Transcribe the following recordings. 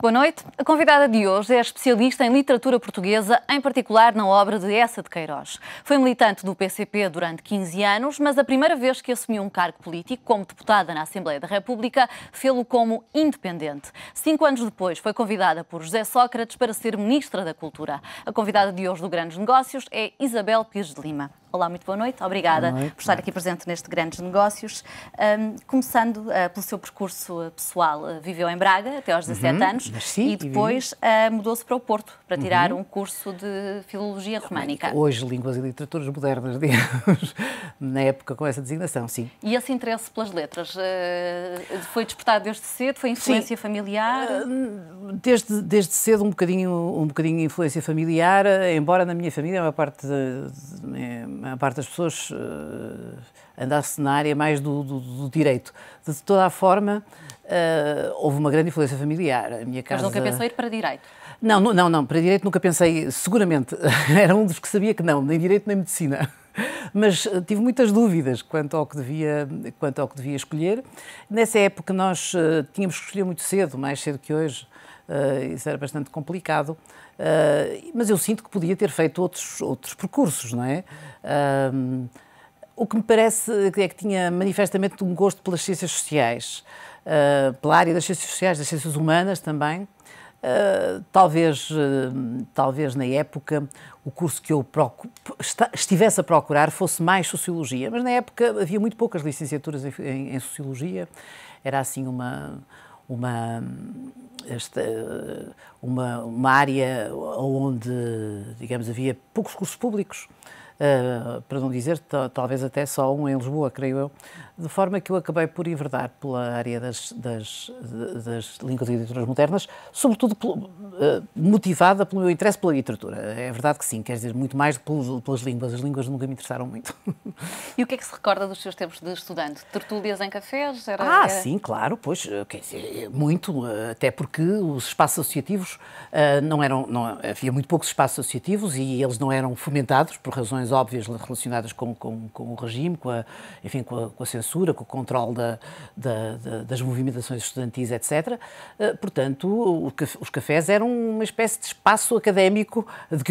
Boa noite. A convidada de hoje é especialista em literatura portuguesa, em particular na obra de Eça de Queiroz. Foi militante do PCP durante 15 anos, mas a primeira vez que assumiu um cargo político, como deputada na Assembleia da República, fê-lo como independente. 5 anos depois, foi convidada por José Sócrates para ser Ministra da Cultura. A convidada de hoje do Grandes Negócios é Isabel Pires de Lima. Olá, muito boa noite. Obrigada por estar aqui presente neste Grandes Negócios. Começando pelo seu percurso pessoal, viveu em Braga até aos 17 anos e depois mudou-se para o Porto para tirar um curso de Filologia Românica. Hoje, Línguas e Literaturas Modernas, digamos, na época com essa designação, sim. E esse interesse pelas letras foi despertado desde cedo? Foi influência familiar? Desde cedo um bocadinho influência familiar, embora na minha família a maior parte das pessoas andasse na área mais do direito. De toda a forma, houve uma grande influência familiar. A minha casa... Mas nunca pensou ir para direito? Não, para direito nunca pensei, seguramente. Era um dos que sabia que não, nem direito nem medicina. Mas tive muitas dúvidas quanto ao que devia escolher. Nessa época nós tínhamos que escolher muito cedo, mais cedo que hoje. Isso era bastante complicado. Mas eu sinto que podia ter feito outros percursos, não é? O que me parece é que tinha manifestamente um gosto pelas ciências sociais, pela área das ciências sociais, das ciências humanas também. Talvez na época o curso que eu estivesse a procurar fosse mais Sociologia, mas na época havia muito poucas licenciaturas em Sociologia, era assim uma área onde, digamos, havia poucos cursos públicos, para não dizer talvez até só um em Lisboa, creio eu, de forma que eu acabei por enverdar pela área das línguas e literaturas modernas, sobretudo motivada pelo meu interesse pela literatura. É verdade que sim, quer dizer, muito mais pelas línguas. As línguas nunca me interessaram muito. E o que é que se recorda dos seus tempos de estudante? Tertúlias em cafés? Sim, claro, pois, quer dizer, muito, até porque os espaços associativos havia muito poucos espaços associativos e eles não eram fomentados por razões óbvias relacionadas com o regime, com a censura, com o controle das movimentações estudantis, etc. Portanto, os cafés eram uma espécie de espaço académico de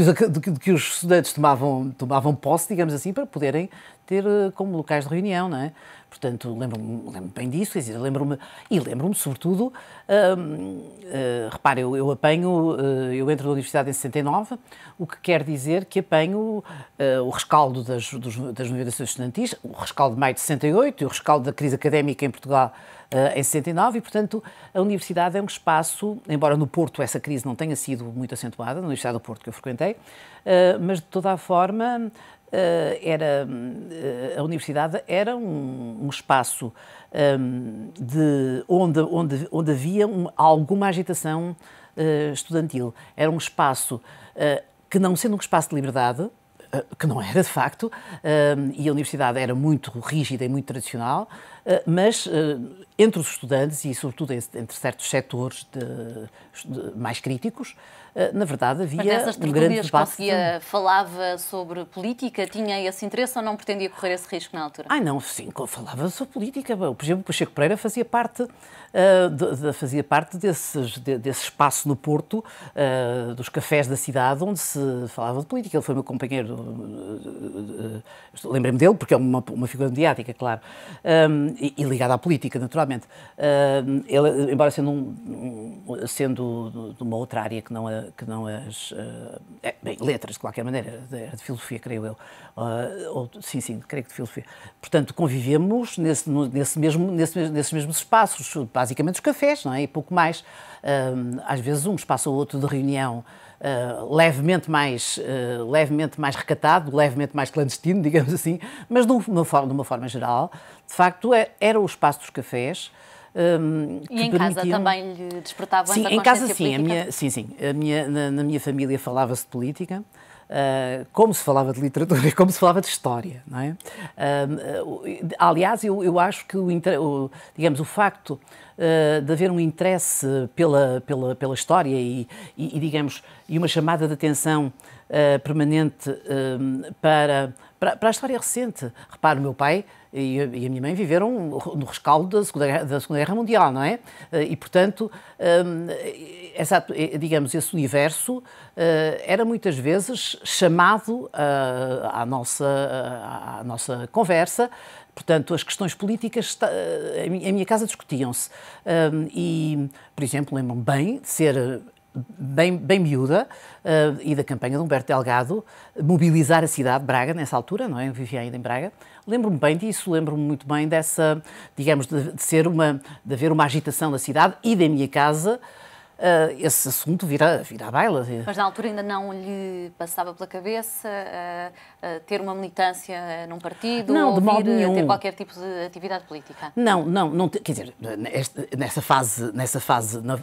que os estudantes tomavam posse, digamos assim, para poderem ter como locais de reunião, não é? Portanto, lembro-me bem disso, quer dizer, lembro-me sobretudo, repare, eu entro na Universidade em 69, o que quer dizer que apanho o rescaldo das movimentações estudantis, o rescaldo de maio de 68 e o rescaldo da crise académica em Portugal em 69 e, portanto, a Universidade é um espaço, embora no Porto essa crise não tenha sido muito acentuada, na Universidade do Porto que eu frequentei, mas de toda a forma... a Universidade era um espaço onde havia alguma agitação estudantil. Era um espaço que, não sendo um espaço de liberdade, que não era de facto, e a Universidade era muito rígida e muito tradicional, mas entre os estudantes e sobretudo entre certos setores mais críticos, na verdade havia um grande debate. Falava sobre política, tinha esse interesse ou não pretendia correr esse risco na altura? Não, sim, falava sobre política. Por exemplo, o Pacheco Pereira fazia parte desse espaço no Porto, dos cafés da cidade, onde se falava de política. Ele foi meu companheiro, lembrei-me dele, porque é uma figura mediática, claro, e ligada à política, naturalmente. Ele, embora sendo de uma outra área que não as letras, de qualquer maneira, era de filosofia, creio eu. Sim, creio que de filosofia. Portanto, convivemos nesses mesmos espaços, basicamente os cafés, não é? E pouco mais. Às vezes um espaço ou outro de reunião levemente mais recatado, levemente mais clandestino, digamos assim, mas de uma forma geral, de facto, era o espaço dos cafés. E em casa também lhe despertava essa consciência política? Na minha família falava-se de política, como se falava de literatura e como se falava de história, não é? Aliás, eu acho que digamos, o facto de haver um interesse pela história digamos, e uma chamada de atenção permanente para a história recente. Repare, o meu pai e a minha mãe viveram no rescaldo da Segunda Guerra Mundial, não é? E, portanto, digamos, esse universo era muitas vezes chamado à nossa conversa. Portanto, as questões políticas em minha casa discutiam-se. E, por exemplo, lembro-me bem de ser bem miúda e da campanha de Humberto Delgado mobilizar a cidade de Braga, nessa altura, não é? Eu vivia ainda em Braga. Lembro-me bem disso, lembro-me muito bem dessa, digamos, de haver uma agitação da cidade e da minha casa. Esse assunto vira à baila. Mas na altura ainda não lhe passava pela cabeça ter uma militância num partido? Não, ou de modo nenhum. Ter qualquer tipo de atividade política? Não, quer dizer,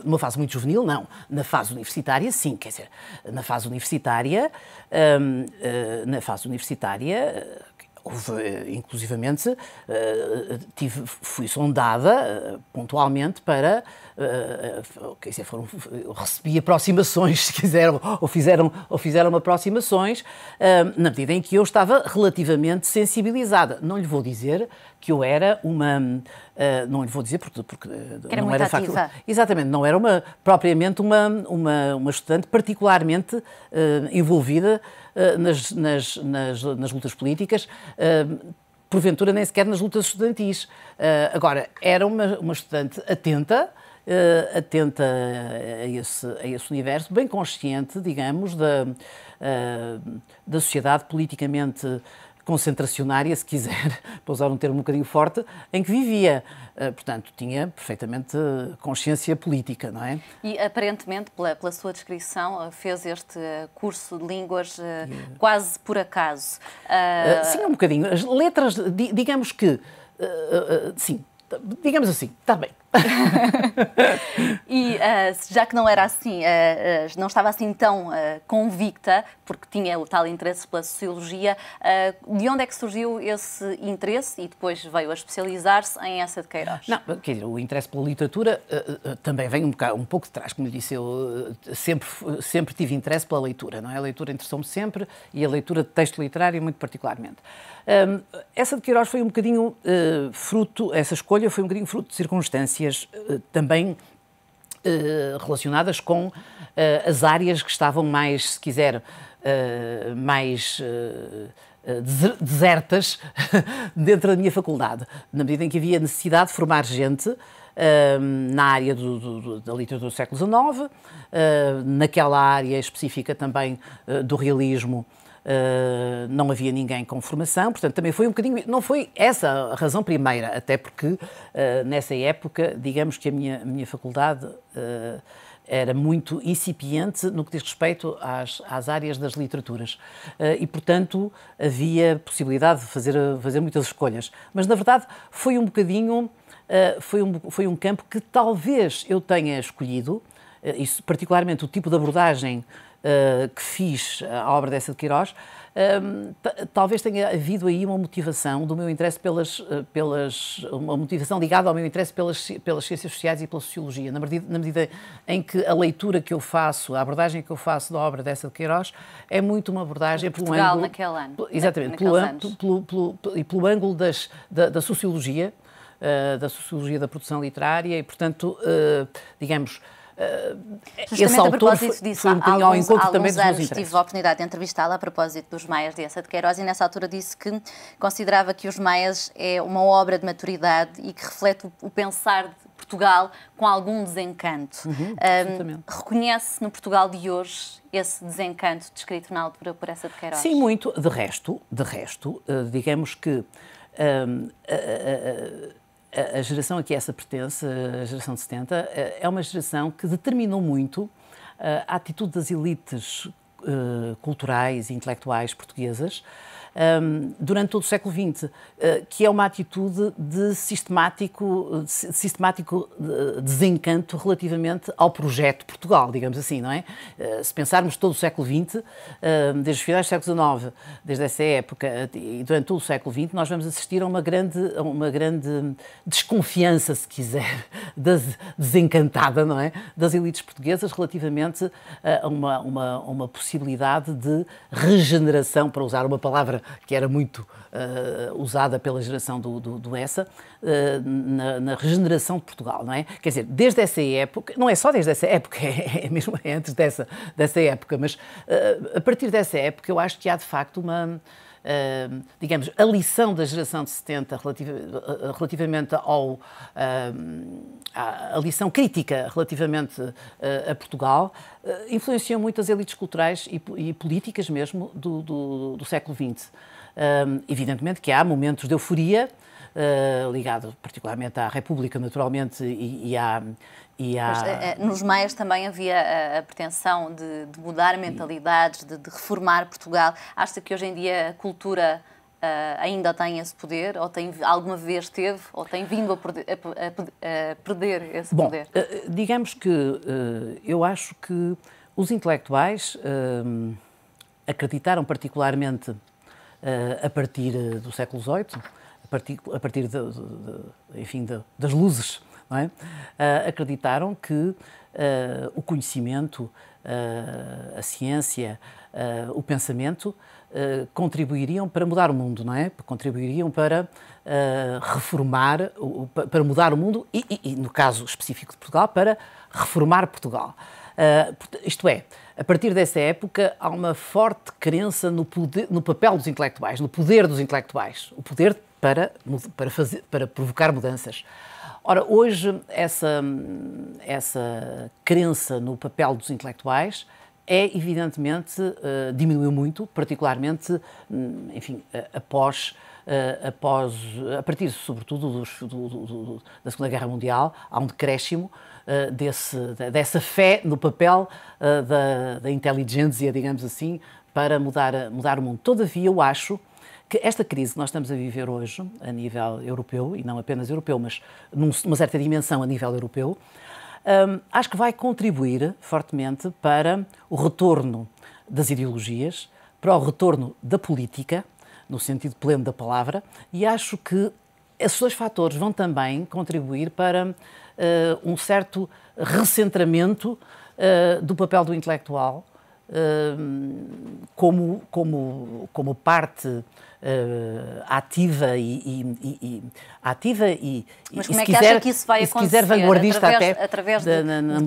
numa fase muito juvenil, não. Na fase universitária, sim, quer dizer, na fase universitária, houve, inclusivamente, fui sondada pontualmente para, quer dizer, recebi aproximações, se quiseram, ou fizeram aproximações, na medida em que eu estava relativamente sensibilizada. Não lhe vou dizer que eu era não lhe vou dizer porque era não era ativa. Exatamente, não era propriamente uma estudante particularmente envolvida nas lutas políticas, porventura nem sequer nas lutas estudantis. Agora, era uma estudante atenta a esse universo, bem consciente, digamos, da sociedade politicamente concentracionária, se quiser, para usar um termo um bocadinho forte, em que vivia. Portanto, tinha perfeitamente consciência política, não é? E, aparentemente, pela sua descrição, fez este curso de línguas quase por acaso. Sim, um bocadinho. As letras, digamos que... sim, digamos assim, está bem. E já que não era assim, não estava assim tão convicta, porque tinha o tal interesse pela sociologia, de onde é que surgiu esse interesse e depois veio a especializar-se em Eça de Queiroz? Não, quer dizer, o interesse pela literatura também vem um pouco de trás, como lhe disse, eu sempre tive interesse pela leitura, não é? A leitura interessou-me sempre e a leitura de texto literário muito particularmente. Eça de Queiroz foi um bocadinho essa escolha foi um bocadinho fruto de circunstâncias também relacionadas com as áreas que estavam mais, se quiser, mais desertas dentro da minha faculdade, na medida em que havia necessidade de formar gente na área da literatura do século XIX, naquela área específica também do realismo. Não havia ninguém com formação, portanto também foi um bocadinho, não foi essa a razão primeira, até porque nessa época, digamos que a minha faculdade era muito incipiente no que diz respeito às áreas das literaturas e, portanto, havia possibilidade de fazer muitas escolhas, mas na verdade foi um bocadinho, foi um campo que talvez eu tenha escolhido, isso, particularmente o tipo de abordagem que fiz à obra de Eça de Queiroz, talvez tenha havido aí uma motivação do meu interesse uma motivação ligada ao meu interesse pelas ciências sociais e pela sociologia, na medida em que a leitura que eu faço, a abordagem que eu faço da obra de Eça de Queiroz é muito uma abordagem pelo ângulo... naquele ano. Exatamente, pelo ângulo da sociologia, da produção literária e, portanto, digamos... Justamente a propósito disso, há alguns anos tive a oportunidade de entrevistá-la a propósito dos Maias de Eça de Queiroz e nessa altura disse que considerava que os Maias é uma obra de maturidade e que reflete o pensar de Portugal com algum desencanto. Reconhece no Portugal de hoje esse desencanto descrito na altura por Eça de Queiroz? Sim, muito. De resto, digamos que a geração a que essa pertence, a geração de 70, é uma geração que determinou muito a atitude das elites culturais e intelectuais portuguesas durante todo o século XX, que é uma atitude de sistemático desencanto relativamente ao projeto Portugal, digamos assim, não é? Se pensarmos todo o século XX, desde os finais do século XIX, desde essa época e durante todo o século XX, nós vamos assistir a uma grande desconfiança, se quiser, desencantada, não é? Das elites portuguesas relativamente a uma possibilidade de regeneração, para usar uma palavra que era muito usada pela geração do ESA, na regeneração de Portugal, não é? Quer dizer, desde essa época, não é só desde essa época, é mesmo antes dessa época, mas a partir dessa época eu acho que há de facto digamos, a lição da geração de 70 relativamente à lição crítica relativamente a Portugal, influenciou muito as elites culturais e políticas mesmo do século XX. Evidentemente que há momentos de euforia, ligado particularmente à República, naturalmente, Mas, nos maias também havia a pretensão de mudar mentalidades, de reformar Portugal. Acha que hoje em dia a cultura ainda tem esse poder, ou alguma vez teve, ou tem vindo a perder esse poder? Digamos que eu acho que os intelectuais acreditaram particularmente a partir do século XVIII, a partir enfim, das luzes, não é? Acreditaram que o conhecimento, a ciência, o pensamento contribuiriam para mudar o mundo, não é? Contribuiriam para reformar, para mudar o mundo e, no caso específico de Portugal, para reformar Portugal. Isto é, a partir dessa época há uma forte crença no papel dos intelectuais, no poder dos intelectuais, o poder para provocar mudanças. Ora, hoje essa crença no papel dos intelectuais evidentemente, diminuiu muito, particularmente, enfim, a partir, sobretudo, da Segunda Guerra Mundial, há um decréscimo dessa fé no papel da inteligência, digamos assim, para mudar o mundo. Todavia, eu acho que esta crise que nós estamos a viver hoje, a nível europeu, e não apenas europeu, mas numa certa dimensão a nível europeu, acho que vai contribuir fortemente para o retorno das ideologias, para o retorno da política, no sentido pleno da palavra, e acho que esses dois fatores vão também contribuir para um certo recentramento do papel do intelectual como parte ativa mas como é que acha que isso vai acontecer? Se quiser vanguardista através de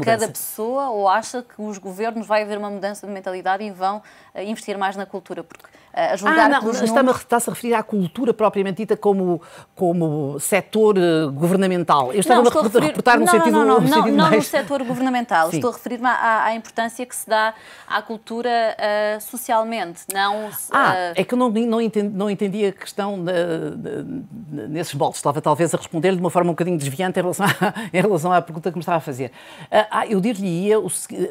cada pessoa, ou acha que os governos vai haver uma mudança de mentalidade e vão investir mais na cultura? Porque a julgar pelos números... Está-se a referir à cultura propriamente dita como setor governamental. Eu estava a reportar no sentido mais... Não no setor governamental. Sim. Estou a referir-me à importância que se dá à cultura socialmente. É que eu não entendi a questão nesses moldes. Estava talvez a responder de uma forma um bocadinho desviante em relação à pergunta que me estava a fazer. Eu dir-lhe-ia,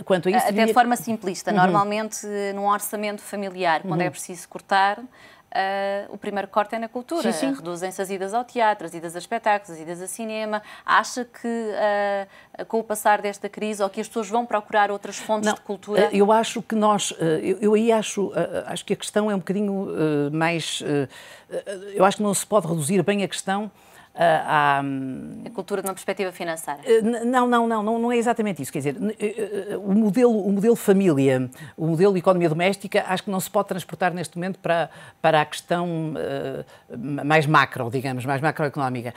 quanto a isso... Até de forma simplista. Normalmente, num orçamento familiar, quando é preciso cortar, o primeiro corte é na cultura. Sim. Reduzem-se as idas ao teatro, as idas a espetáculos, as idas a cinema. Acha que, com o passar desta crise, ou que as pessoas vão procurar outras fontes de cultura? Eu acho que acho que a questão é um bocadinho mais... eu acho que não se pode reduzir bem a questão a cultura de uma perspectiva financeira. Não é exatamente isso. Quer dizer, o modelo família, o modelo economia doméstica, acho que não se pode transportar neste momento para a questão mais macro, digamos, mais macroeconómica.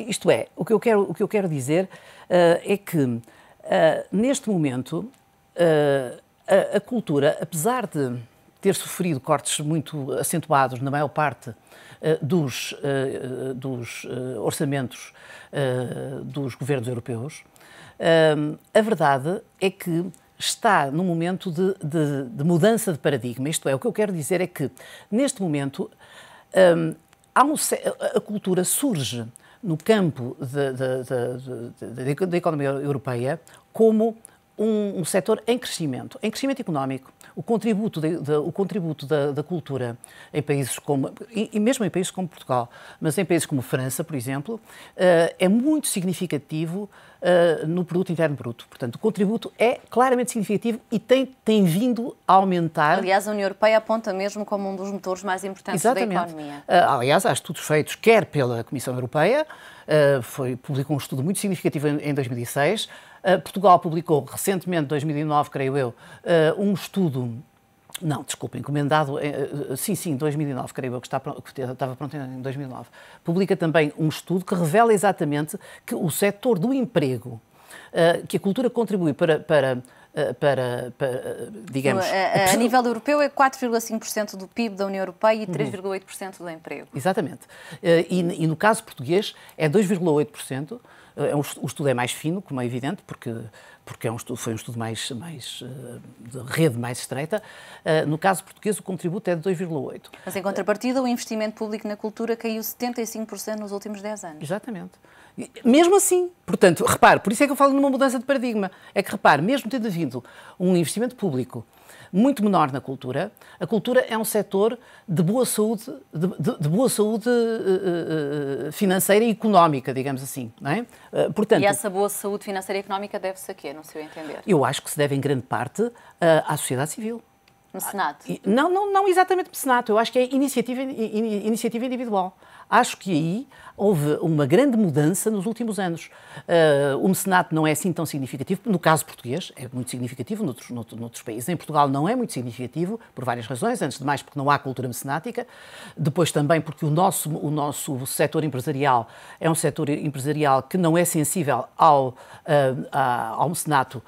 Isto é, o que eu quero dizer é que, neste momento, a cultura, apesar de ter sofrido cortes muito acentuados na maior parte dos orçamentos dos governos europeus, a verdade é que está num momento de mudança de paradigma. Isto é, o que eu quero dizer é que, neste momento, a cultura surge no campo da economia europeia como um setor em crescimento económico. O contributo da cultura em países como, e mesmo em países como Portugal, mas em países como França, por exemplo, é muito significativo no produto interno bruto. Portanto, o contributo é claramente significativo e tem vindo a aumentar. Aliás, a União Europeia aponta mesmo como um dos motores mais importantes da economia. Aliás, há estudos feitos quer pela Comissão Europeia, publicou um estudo muito significativo em 2006, Portugal publicou recentemente, em 2009, creio eu, um estudo, não, desculpa, encomendado, sim, 2009, creio eu, que estava pronto em 2009. Publica também um estudo que revela exatamente que o setor do emprego, que a cultura contribui para digamos... A nível europeu é 4,5% do PIB da União Europeia e 3,8% do emprego. Exatamente. E no caso português é 2,8%. O estudo é mais fino, como é evidente, porque foi um estudo mais de rede mais estreita. No caso português, o contributo é de 2,8%. Mas, em contrapartida, o investimento público na cultura caiu 75% nos últimos 10 anos. Exatamente. Mesmo assim, portanto, repare, por isso é que eu falo numa mudança de paradigma, é que, repare, mesmo tendo havido um investimento público muito menor na cultura, a cultura é um setor de boa saúde, de boa saúde financeira e económica, digamos assim, não é? Portanto, e essa boa saúde financeira e económica deve-se a quê, no seu entender? Eu acho que se deve, em grande parte, à sociedade civil. Mecenato? Não exatamente mecenato, eu acho que é iniciativa individual. Acho que aí houve uma grande mudança nos últimos anos. O mecenato não é assim tão significativo, no caso português é muito significativo, noutros países. Em Portugal não é muito significativo, por várias razões, antes de mais porque não há cultura mecenática, depois também porque o nosso setor empresarial é um setor empresarial que não é sensível ao mecenato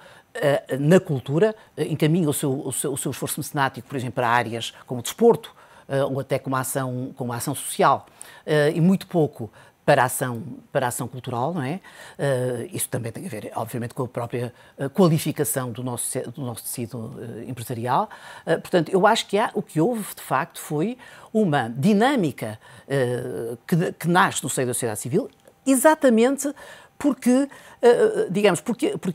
na cultura, encaminha o seu esforço mecenático, por exemplo, para áreas como o desporto, ou até como a ação social, e muito pouco para a ação cultural, não é? Isso também tem a ver, obviamente, com a própria qualificação do nosso tecido empresarial. Portanto, eu acho que o que houve, de facto, foi uma dinâmica que nasce no seio da sociedade civil, exatamente porque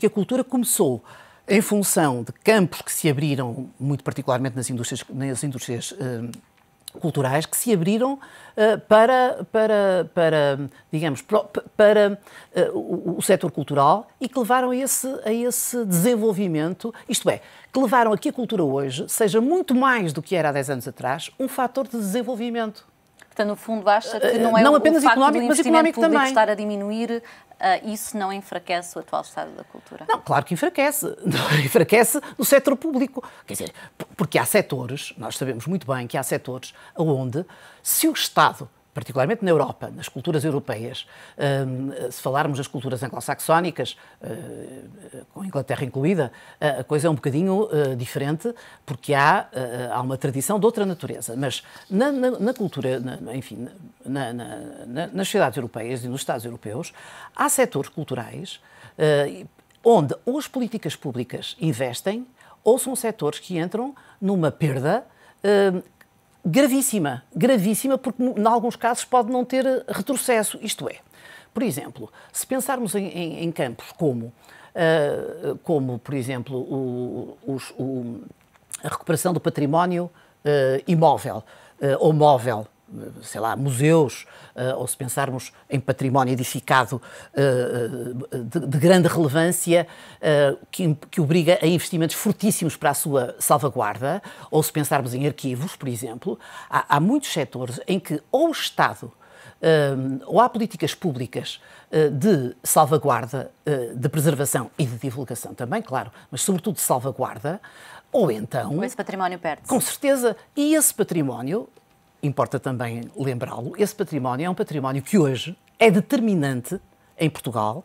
a cultura começou em função de campos que se abriram, muito particularmente nas indústrias culturais, que se abriram para o setor cultural e que levaram a esse desenvolvimento, isto é, que levaram a que a cultura hoje seja muito mais do que era há 10 anos atrás, um fator de desenvolvimento. Portanto, no fundo, acha que não é não apenas o facto económico, do mas investimento económico público também estar a diminuir, isso não enfraquece o atual estado da cultura? Não, claro que enfraquece. Enfraquece no setor público. Quer dizer, porque há setores, nós sabemos muito bem que há setores onde, se o Estado, particularmente na Europa, nas culturas europeias, se falarmos das culturas anglo-saxónicas, com a Inglaterra incluída, a coisa é um bocadinho diferente, porque há uma tradição de outra natureza. Mas na cultura, enfim, nas sociedades europeias e nos Estados europeus, há setores culturais onde ou as políticas públicas investem ou são setores que entram numa perda gravíssima, porque em alguns casos pode não ter retrocesso, isto é, por exemplo, se pensarmos em campos como, por exemplo, a recuperação do património imóvel ou móvel, sei lá, museus, ou se pensarmos em património edificado de grande relevância, que obriga a investimentos fortíssimos para a sua salvaguarda, ou se pensarmos em arquivos, por exemplo, há muitos setores em que ou o Estado ou há políticas públicas de salvaguarda, de preservação e de divulgação também, claro, mas sobretudo de salvaguarda, ou então... Esse património perde-se. Com certeza. E esse património, importa também lembrá-lo, esse património é um património que hoje é determinante em Portugal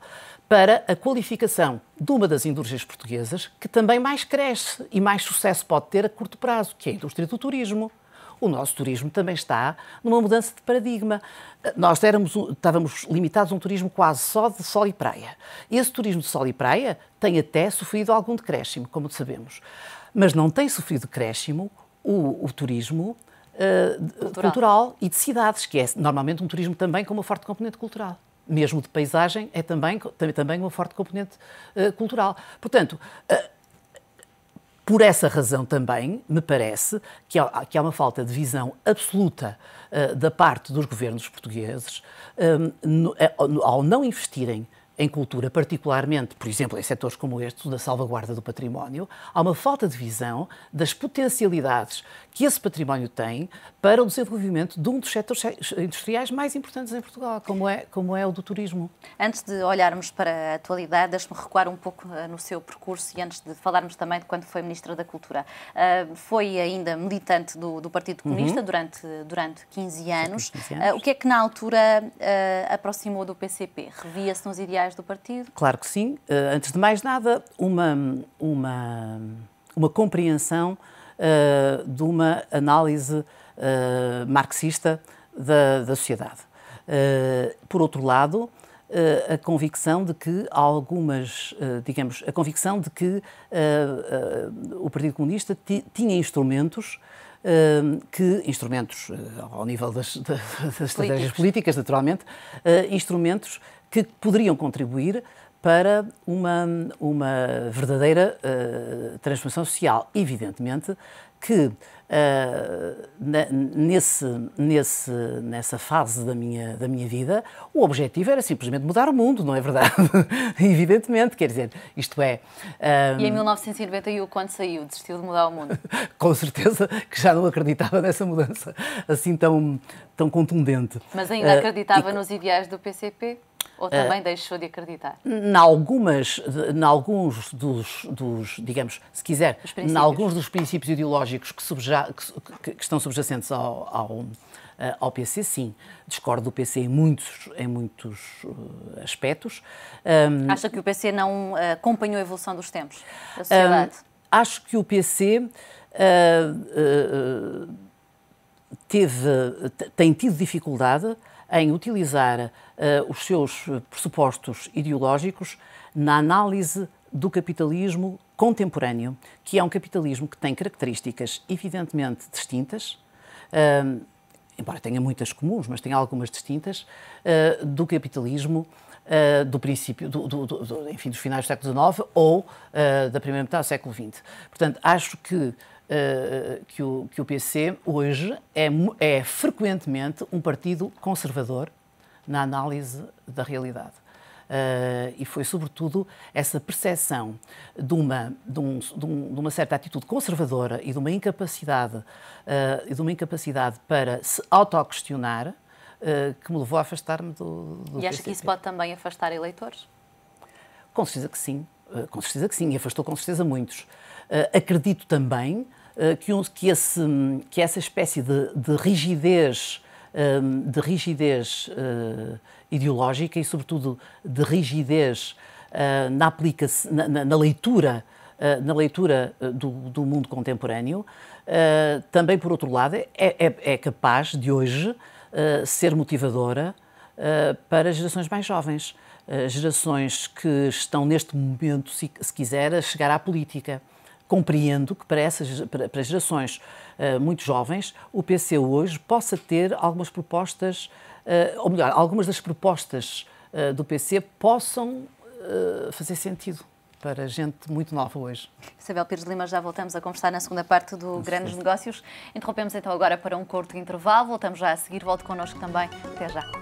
para a qualificação de uma das indústrias portuguesas que também mais cresce e mais sucesso pode ter a curto prazo, que é a indústria do turismo. O nosso turismo também está numa mudança de paradigma. Nós estávamos limitados a um turismo quase só de sol e praia. Esse turismo de sol e praia tem até sofrido algum decréscimo, como sabemos. Mas não tem sofrido decréscimo o turismo cultural e de cidades, que é normalmente um turismo também com uma forte componente cultural. mesmo de paisagem, é também uma forte componente cultural. Portanto, por essa razão também, me parece que há uma falta de visão absoluta da parte dos governos portugueses ao não investirem em cultura, particularmente, por exemplo, em setores como este, da salvaguarda do património, há uma falta de visão das potencialidades que esse património tem para o desenvolvimento de um dos setores industriais mais importantes em Portugal, como é o do turismo. Antes de olharmos para a atualidade, deixe-me recuar um pouco no seu percurso e antes de falarmos também de quando foi Ministra da Cultura. Foi ainda militante do Partido Comunista durante 15 anos. 15 anos. O que é que na altura aproximou do PCP? Revia-se nos ideais do partido? Claro que sim. Antes de mais nada, uma compreensão de uma análise marxista da sociedade. Por outro lado, a convicção de que o Partido Comunista tinha instrumentos ao nível das estratégias políticas, naturalmente, instrumentos que poderiam contribuir para uma verdadeira transformação social. Evidentemente que nessa fase da minha vida, o objetivo era simplesmente mudar o mundo, não é verdade? Evidentemente, quer dizer, isto é... E em 1991, quando saiu, desistiu de mudar o mundo? Com certeza que já não acreditava nessa mudança assim tão contundente. Mas ainda acreditava nos ideais do PCP? Ou também deixou de acreditar? Em alguns dos princípios ideológicos que estão subjacentes ao PC, sim. Discordo do PC em muitos aspectos. Acha que o PC não acompanhou a evolução dos tempos da sociedade? Acho que o PC tem tido dificuldade em utilizar os seus pressupostos ideológicos na análise do capitalismo contemporâneo, que é um capitalismo que tem características evidentemente distintas, embora tenha muitas comuns, mas tem algumas distintas, do capitalismo do princípio, enfim, dos finais do século XIX ou da primeira metade do século XX. Portanto, acho que o PC hoje é frequentemente um partido conservador na análise da realidade. E foi, sobretudo, essa percepção de uma certa atitude conservadora e de uma incapacidade para se autoquestionar que me levou a afastar-me do E acha que isso pode também afastar eleitores? Com certeza que sim. E afastou com certeza muitos. Acredito também que essa espécie de rigidez ideológica e, sobretudo, de rigidez na leitura do mundo contemporâneo, também, por outro lado, é capaz de hoje ser motivadora para gerações mais jovens, gerações que estão neste momento, se quiser, a chegar à política. Compreendo que para gerações muito jovens, o PC hoje possa ter algumas propostas, ou melhor, algumas das propostas do PC possam fazer sentido para gente muito nova hoje. Isabel Pires de Lima, já voltamos a conversar na segunda parte do Grandes Negócios. Interrompemos então agora para um curto intervalo. Voltamos já a seguir. Volte connosco também. Até já.